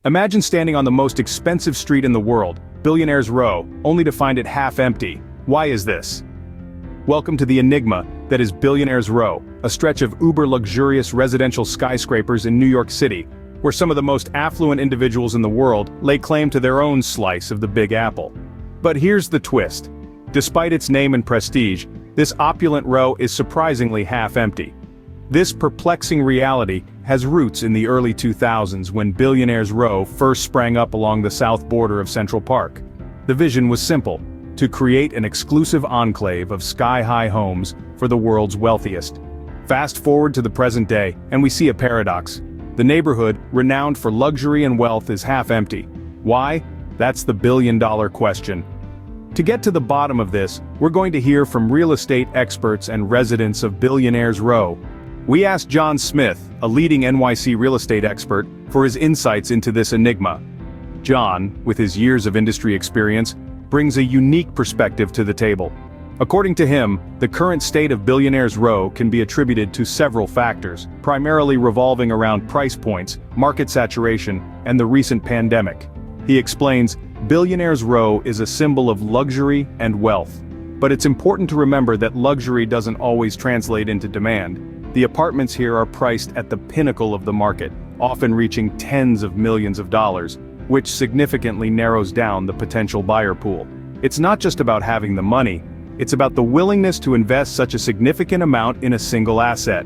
Imagine standing on the most expensive street in the world, Billionaire's Row, only to find it half empty. Why is this? Welcome to the enigma that is Billionaire's Row, a stretch of uber-luxurious residential skyscrapers in New York City, where some of the most affluent individuals in the world lay claim to their own slice of the Big Apple. But here's the twist. Despite its name and prestige, this opulent row is surprisingly half empty. This perplexing reality has roots in the early 2000s when Billionaire's Row first sprang up along the south border of Central Park. The vision was simple: to create an exclusive enclave of sky-high homes for the world's wealthiest. Fast forward to the present day, and we see a paradox. The neighborhood, renowned for luxury and wealth, is half empty. Why? That's the billion-dollar question. To get to the bottom of this, we're going to hear from real estate experts and residents of Billionaire's Row. We asked John Smith, a leading NYC real estate expert, for his insights into this enigma. John, with his years of industry experience, brings a unique perspective to the table. According to him, the current state of Billionaire's Row can be attributed to several factors, primarily revolving around price points, market saturation, and the recent pandemic. He explains, Billionaire's Row is a symbol of luxury and wealth. But it's important to remember that luxury doesn't always translate into demand. The apartments here are priced at the pinnacle of the market, often reaching tens of millions of dollars, which significantly narrows down the potential buyer pool. It's not just about having the money, it's about the willingness to invest such a significant amount in a single asset.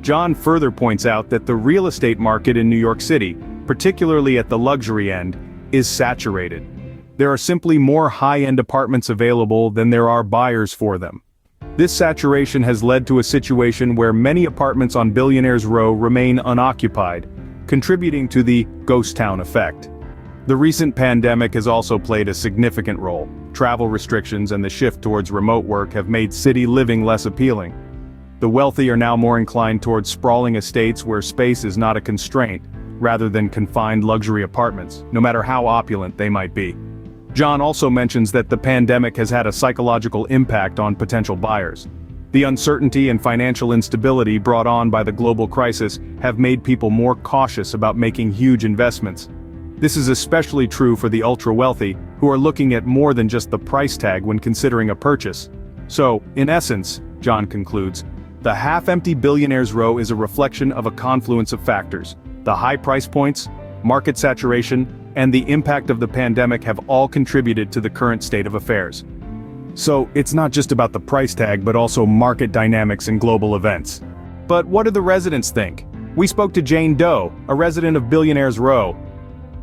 John further points out that the real estate market in New York City, particularly at the luxury end, is saturated. There are simply more high-end apartments available than there are buyers for them. This saturation has led to a situation where many apartments on Billionaire's Row remain unoccupied, contributing to the ghost town effect. The recent pandemic has also played a significant role. Travel restrictions and the shift towards remote work have made city living less appealing. The wealthy are now more inclined towards sprawling estates where space is not a constraint, rather than confined luxury apartments, no matter how opulent they might be. John also mentions that the pandemic has had a psychological impact on potential buyers. The uncertainty and financial instability brought on by the global crisis have made people more cautious about making huge investments. This is especially true for the ultra-wealthy, who are looking at more than just the price tag when considering a purchase. So, in essence, John concludes, the half-empty Billionaire's Row is a reflection of a confluence of factors. The high price points, market saturation, and the impact of the pandemic have all contributed to the current state of affairs. So, it's not just about the price tag but also market dynamics and global events. But what do the residents think? We spoke to Jane Doe, a resident of Billionaire's Row.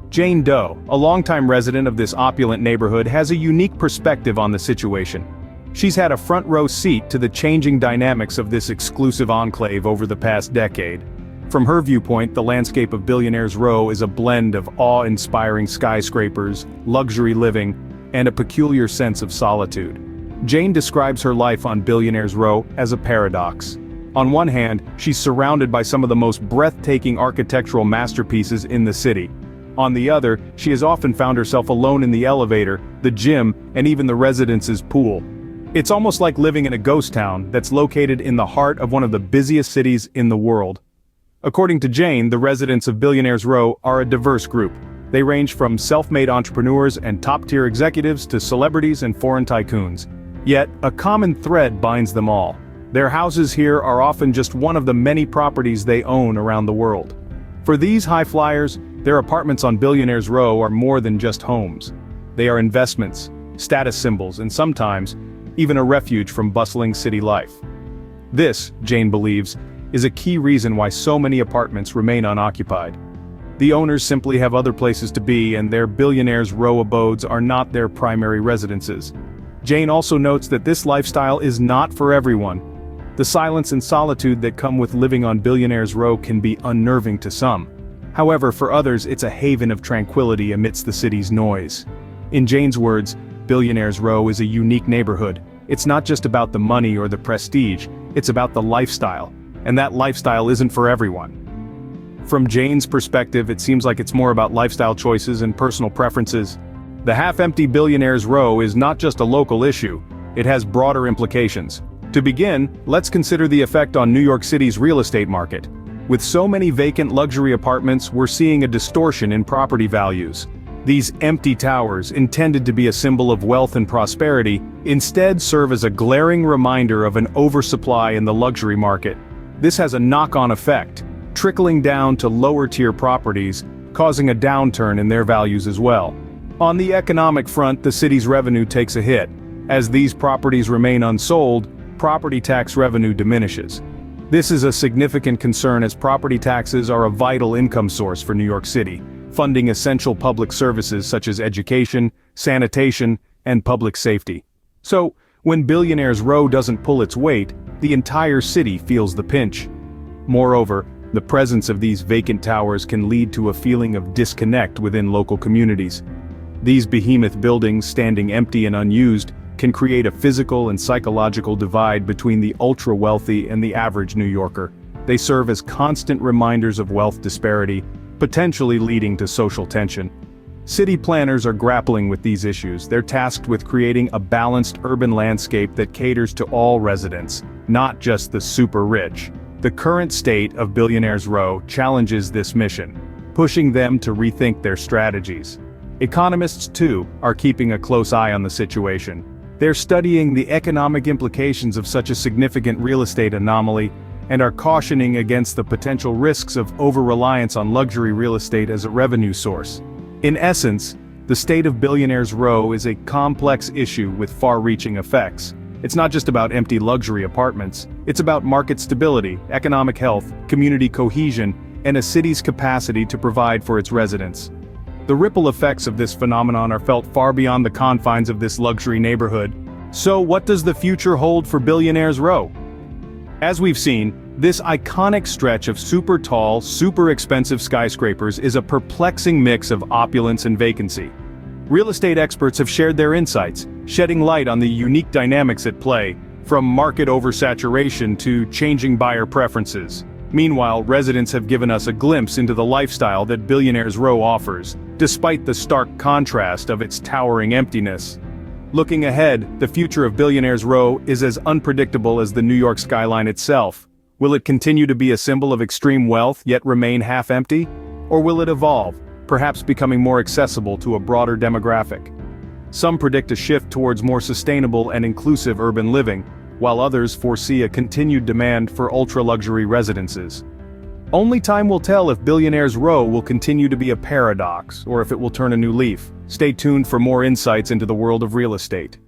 Jane Doe, a longtime resident of this opulent neighborhood, has a unique perspective on the situation. She's had a front-row seat to the changing dynamics of this exclusive enclave over the past decade. From her viewpoint, the landscape of Billionaire's Row is a blend of awe-inspiring skyscrapers, luxury living, and a peculiar sense of solitude. Jane describes her life on Billionaire's Row as a paradox. On one hand, she's surrounded by some of the most breathtaking architectural masterpieces in the city. On the other, she has often found herself alone in the elevator, the gym, and even the residence's pool. It's almost like living in a ghost town that's located in the heart of one of the busiest cities in the world. According to Jane, the residents of Billionaire's Row are a diverse group. They range from self-made entrepreneurs and top-tier executives to celebrities and foreign tycoons. Yet, a common thread binds them all. Their houses here are often just one of the many properties they own around the world. For these high flyers, their apartments on Billionaire's Row are more than just homes. They are investments, status symbols, and sometimes, even a refuge from bustling city life. This, Jane believes, is a key reason why so many apartments remain unoccupied. The owners simply have other places to be, and their Billionaire's Row abodes are not their primary residences. Jane also notes that this lifestyle is not for everyone. The silence and solitude that come with living on Billionaire's Row can be unnerving to some. However, for others, it's a haven of tranquility amidst the city's noise. In Jane's words, Billionaire's Row is a unique neighborhood. It's not just about the money or the prestige, it's about the lifestyle. And that lifestyle isn't for everyone. From Jane's perspective, it seems like it's more about lifestyle choices and personal preferences. The half-empty Billionaire's Row is not just a local issue, it has broader implications. To begin, let's consider the effect on New York City's real estate market. With so many vacant luxury apartments, we're seeing a distortion in property values. These empty towers, intended to be a symbol of wealth and prosperity, instead serve as a glaring reminder of an oversupply in the luxury market. This has a knock-on effect, trickling down to lower-tier properties, causing a downturn in their values as well. On the economic front, the city's revenue takes a hit. As these properties remain unsold, property tax revenue diminishes. This is a significant concern as property taxes are a vital income source for New York City, funding essential public services such as education, sanitation, and public safety. So, when Billionaires Row doesn't pull its weight, the entire city feels the pinch. Moreover, the presence of these vacant towers can lead to a feeling of disconnect within local communities. These behemoth buildings standing empty and unused can create a physical and psychological divide between the ultra-wealthy and the average New Yorker. They serve as constant reminders of wealth disparity, potentially leading to social tension. City planners are grappling with these issues. They're tasked with creating a balanced urban landscape that caters to all residents, not just the super rich. The current state of Billionaires Row challenges this mission, pushing them to rethink their strategies. Economists, too, are keeping a close eye on the situation. They're studying the economic implications of such a significant real estate anomaly and are cautioning against the potential risks of over-reliance on luxury real estate as a revenue source. In essence, the state of Billionaires Row is a complex issue with far-reaching effects. It's not just about empty luxury apartments, it's about market stability, economic health, community cohesion, and a city's capacity to provide for its residents. The ripple effects of this phenomenon are felt far beyond the confines of this luxury neighborhood. So what does the future hold for Billionaires Row? As we've seen, this iconic stretch of super tall, super expensive skyscrapers is a perplexing mix of opulence and vacancy. Real estate experts have shared their insights, shedding light on the unique dynamics at play, from market oversaturation to changing buyer preferences. Meanwhile, residents have given us a glimpse into the lifestyle that Billionaires Row offers, despite the stark contrast of its towering emptiness. Looking ahead, the future of Billionaires Row is as unpredictable as the New York skyline itself. Will it continue to be a symbol of extreme wealth yet remain half-empty? Or will it evolve, perhaps becoming more accessible to a broader demographic? Some predict a shift towards more sustainable and inclusive urban living, while others foresee a continued demand for ultra-luxury residences. Only time will tell if Billionaires Row will continue to be a paradox, or if it will turn a new leaf. Stay tuned for more insights into the world of real estate.